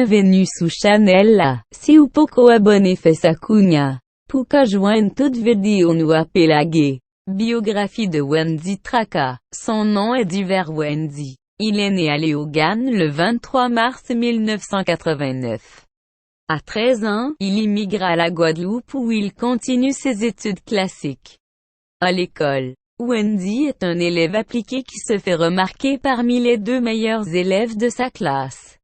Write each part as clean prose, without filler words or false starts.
bienvenue sous Chanel. Si ou pouco abonné fait sa cugna. Puka joindre toute vidéo nous apelage. Biographie de Wendy Traka. Son nom est divers Wendy. Il est né à Léogâne le 23 mars 1989. À 13 ans, il immigre à la Guadeloupe où il continue ses études classiques. À l'école, Wendy est un élève appliqué qui se fait remarquer parmi les 2 meilleurs élèves de sa classe.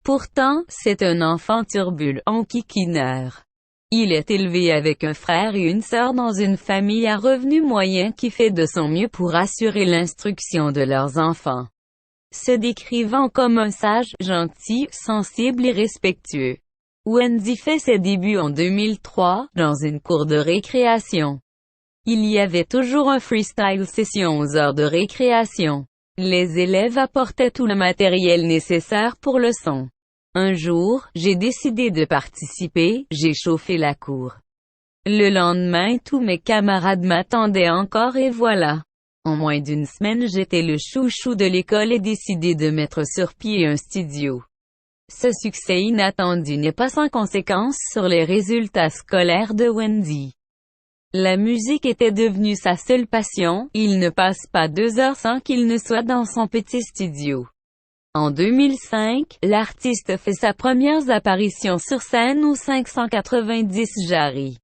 Pourtant, c'est un enfant turbulent kikineur. Il est élevé avec un frère et une sœur dans une famille à revenus moyens qui fait de son mieux pour assurer l'instruction de leurs enfants. Se décrivant comme un sage, gentil, sensible et respectueux. Wendy fait ses débuts en 2003, dans une cour de récréation. Il y avait toujours un freestyle session aux heures de récréation. Les élèves apportaient tout le matériel nécessaire pour le son. Un jour, j'ai décidé de participer, j'ai chauffé la cour. Le lendemain, tous mes camarades m'attendaient encore et voilà. En moins d'une semaine, j'étais le chouchou de l'école et décidé de mettre sur pied un studio. Ce succès inattendu n'est pas sans conséquence sur les résultats scolaires de Wendy. La musique était devenue sa seule passion, il ne passe pas 2 heures sans qu'il ne soit dans son petit studio. En 2005, l'artiste fait sa première apparition sur scène au 590 Jarry.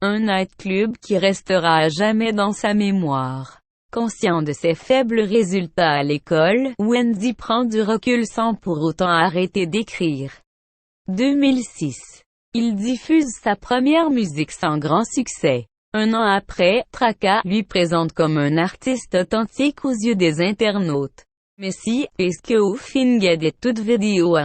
Un nightclub qui restera à jamais dans sa mémoire. Conscient de ses faibles résultats à l'école, Wendy prend du recul sans pour autant arrêter d'écrire. 2006. Il diffuse sa première musique sans grand succès. Un an après, Traka lui présente comme un artiste authentique aux yeux des internautes. Mais si, est-ce que au fin de toute vidéo